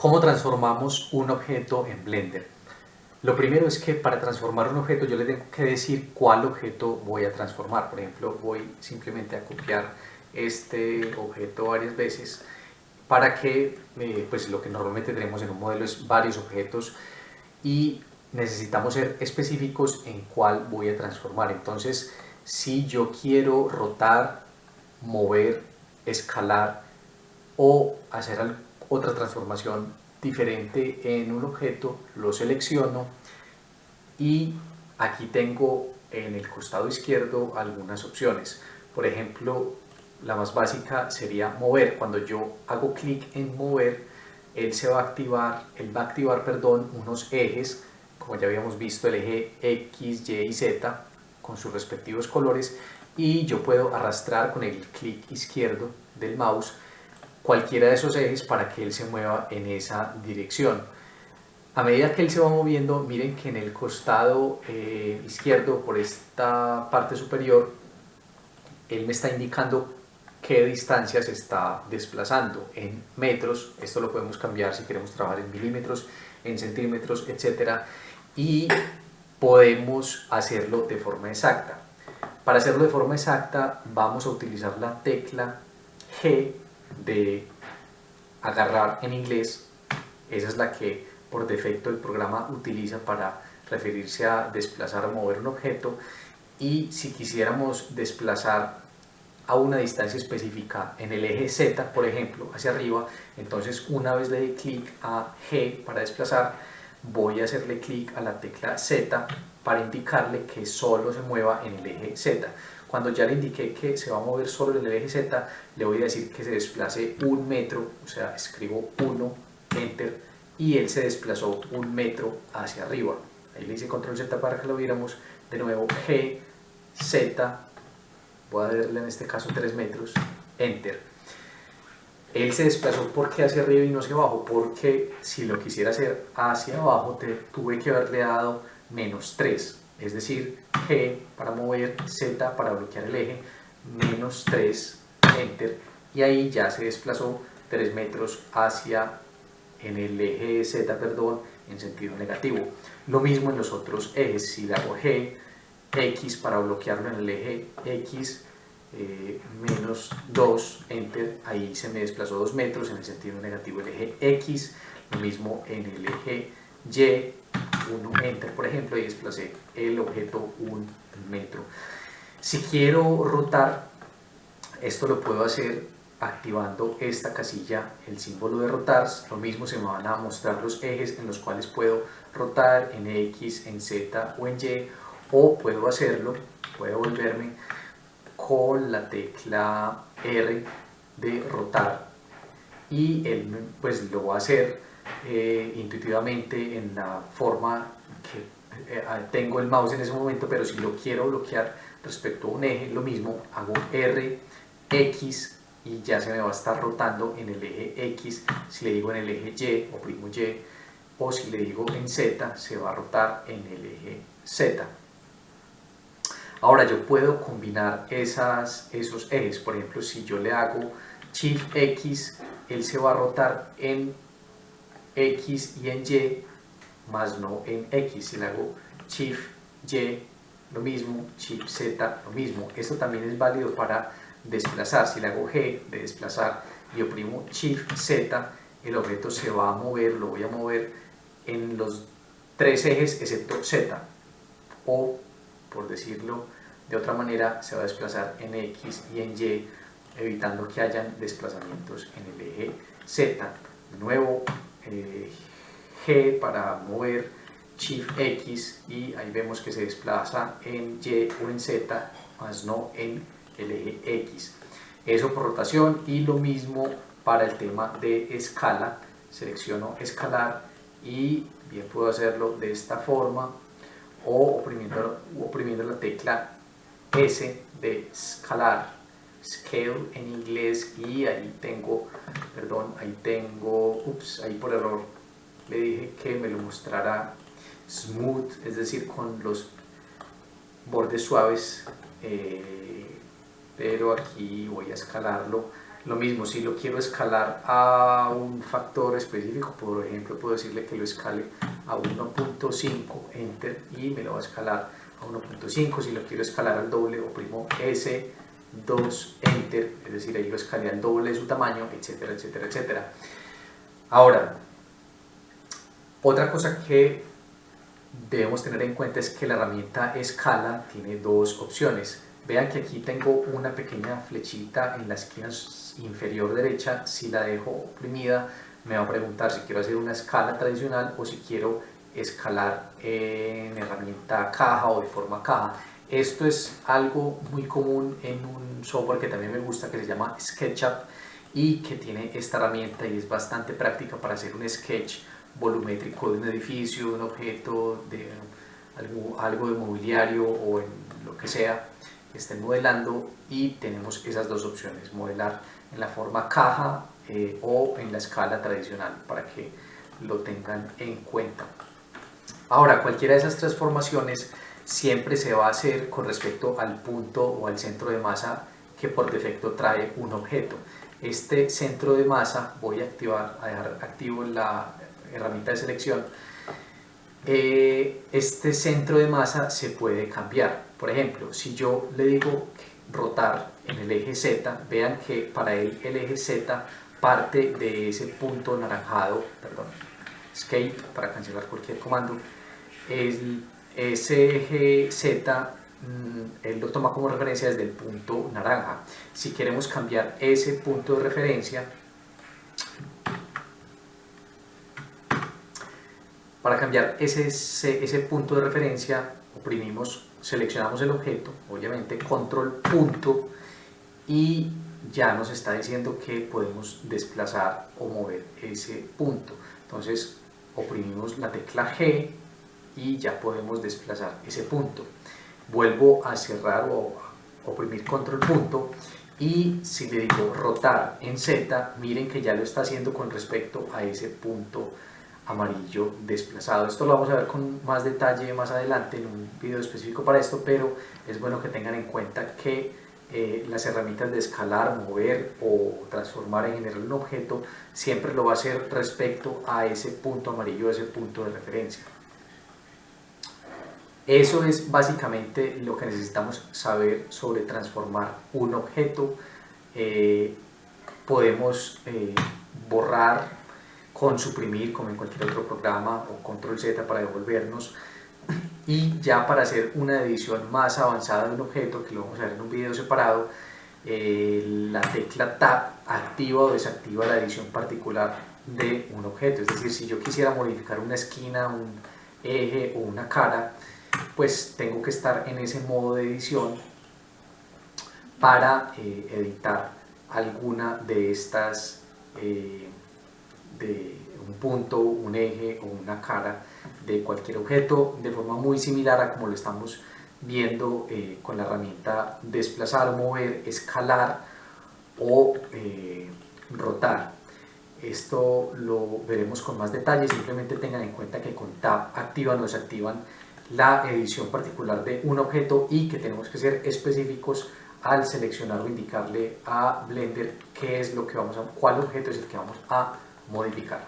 ¿Cómo transformamos un objeto en Blender? Lo primero es que para transformar un objeto yo le tengo que decir cuál objeto voy a transformar. Por ejemplo, voy simplemente a copiar este objeto varias veces para que pues lo que normalmente tenemos en un modelo es varios objetos y necesitamos ser específicos en cuál voy a transformar. Entonces, si yo quiero rotar, mover, escalar o hacer otra transformación diferente en un objeto, lo selecciono y aquí tengo en el costado izquierdo algunas opciones. Por ejemplo, la más básica sería mover. Cuando yo hago clic en mover, él va a activar, perdón, unos ejes, como ya habíamos visto, el eje X, Y y Z con sus respectivos colores, y yo puedo arrastrar con el clic izquierdo del mouse cualquiera de esos ejes para que él se mueva en esa dirección. A medida que él se va moviendo, miren que en el costado izquierdo, por esta parte superior, él me está indicando qué distancia se está desplazando en metros. Esto lo podemos cambiar si queremos trabajar en milímetros, en centímetros, etc. Y podemos hacerlo de forma exacta. Para hacerlo de forma exacta vamos a utilizar la tecla G de agarrar en inglés. Esa es la que por defecto el programa utiliza para referirse a desplazar o mover un objeto. Y si quisiéramos desplazar a una distancia específica en el eje Z, por ejemplo, hacia arriba, entonces una vez le dé clic a G para desplazar, voy a hacerle clic a la tecla Z para indicarle que solo se mueva en el eje Z. Cuando ya le indiqué que se va a mover solo en el eje Z, le voy a decir que se desplace 1 metro, o sea, escribo 1, Enter, y él se desplazó 1 metro hacia arriba. Ahí le hice control Z para que lo viéramos. De nuevo, G, Z, voy a darle en este caso 3 metros, Enter. Él se desplazó porque hacia arriba y no hacia abajo, porque si lo quisiera hacer hacia abajo tuve que haberle dado -3, es decir, G para mover, Z para bloquear el eje, -3, Enter, y ahí ya se desplazó 3 metros hacia en el eje Z, perdón, en sentido negativo. Lo mismo en los otros ejes. Si le hago G, X para bloquearlo en el eje X, -2, Enter, ahí se me desplazó 2 metros en el sentido negativo el eje X. Lo mismo en el eje Y, 1, Enter, por ejemplo, y desplacé el objeto 1 metro. Si quiero rotar, esto lo puedo hacer activando esta casilla, el símbolo de rotar. Lo mismo, se me van a mostrar los ejes en los cuales puedo rotar en X, en Z o en Y, o puedo hacerlo, puedo volverme con la tecla R de rotar y él pues lo va a hacer intuitivamente en la forma que tengo el mouse en ese momento, pero si lo quiero bloquear respecto a un eje, lo mismo, hago R, X y ya se me va a estar rotando en el eje X. Si le digo en el eje Y, oprimo Y, o si le digo en Z, se va a rotar en el eje Z. Ahora yo puedo combinar esos ejes. Por ejemplo, si yo le hago Shift X, él se va a rotar en X y en Y, más no en X. Si le hago Shift Y, lo mismo, Shift Z, lo mismo. Esto también es válido para desplazar. Si le hago G de desplazar y oprimo Shift Z, el objeto se va a mover, lo voy a mover en los 3 ejes excepto Z, o por decirlo de otra manera, se va a desplazar en X y en Y, evitando que hayan desplazamientos en el eje Z. De nuevo, G para mover, Shift X, y ahí vemos que se desplaza en Y o en Z, más no en el eje X. Eso por rotación. Y lo mismo para el tema de escala. Selecciono escalar y bien puedo hacerlo de esta forma, o oprimiendo la tecla S de escalar, scale en inglés, y ahí tengo, perdón, ahí por error le dije que me lo mostrara smooth, es decir, con los bordes suaves, pero aquí voy a escalarlo Lo mismo, si lo quiero escalar a un factor específico, por ejemplo, puedo decirle que lo escale a 1.5, enter, y me lo va a escalar a 1.5. Si lo quiero escalar al doble, oprimo S2, enter, es decir, ahí lo escalé al doble de su tamaño, etcétera, etcétera, etcétera. Ahora, otra cosa que debemos tener en cuenta es que la herramienta escala tiene dos opciones. Vean que aquí tengo una pequeña flechita en la esquina inferior derecha. Si la dejo oprimida me va a preguntar si quiero hacer una escala tradicional o si quiero escalar en herramienta caja o de forma caja. Esto es algo muy común en un software que también me gusta, que se llama SketchUp, y que tiene esta herramienta y es bastante práctica para hacer un sketch volumétrico de un edificio, de un objeto, de algo de mobiliario o en lo que sea que estén modelando. Y tenemos esas dos opciones: modelar en la forma caja o en la escala tradicional, para que lo tengan en cuenta. Ahora, cualquiera de esas transformaciones siempre se va a hacer con respecto al punto o al centro de masa que por defecto trae un objeto. Este centro de masa, voy a dejar activo la herramienta de selección. Este centro de masa se puede cambiar. Por ejemplo, si yo le digo rotar en el eje Z, vean que para él el eje Z parte de ese punto naranjado, perdón, escape para cancelar cualquier comando. Ese eje Z él lo toma como referencia desde el punto naranja. Si queremos cambiar ese punto de referencia, para cambiar ese punto de referencia, seleccionamos el objeto, obviamente, control punto, y ya nos está diciendo que podemos desplazar o mover ese punto. Entonces oprimimos la tecla G y ya podemos desplazar ese punto. Vuelvo a cerrar o oprimir control punto, y si le digo rotar en Z, miren que ya lo está haciendo con respecto a ese punto amarillo desplazado. Esto lo vamos a ver con más detalle más adelante en un video específico para esto, pero es bueno que tengan en cuenta que las herramientas de escalar, mover o transformar en general un objeto siempre lo va a hacer respecto a ese punto amarillo, ese punto de referencia. Eso es básicamente lo que necesitamos saber sobre transformar un objeto. Podemos borrar con suprimir, como en cualquier otro programa, o control Z para devolvernos. Y ya para hacer una edición más avanzada de un objeto, que lo vamos a ver en un video separado, la tecla Tab activa o desactiva la edición particular de un objeto. Es decir, si yo quisiera modificar una esquina, un eje o una cara, pues tengo que estar en ese modo de edición para editar alguna de estas, de un punto, un eje o una cara de cualquier objeto, de forma muy similar a como lo estamos viendo con la herramienta desplazar, mover, escalar o rotar. Esto lo veremos con más detalle. Simplemente tengan en cuenta que con Tab activan o desactivan la edición particular de un objeto, y que tenemos que ser específicos al seleccionar o indicarle a Blender qué es lo que cuál objeto es el que vamos a modificar.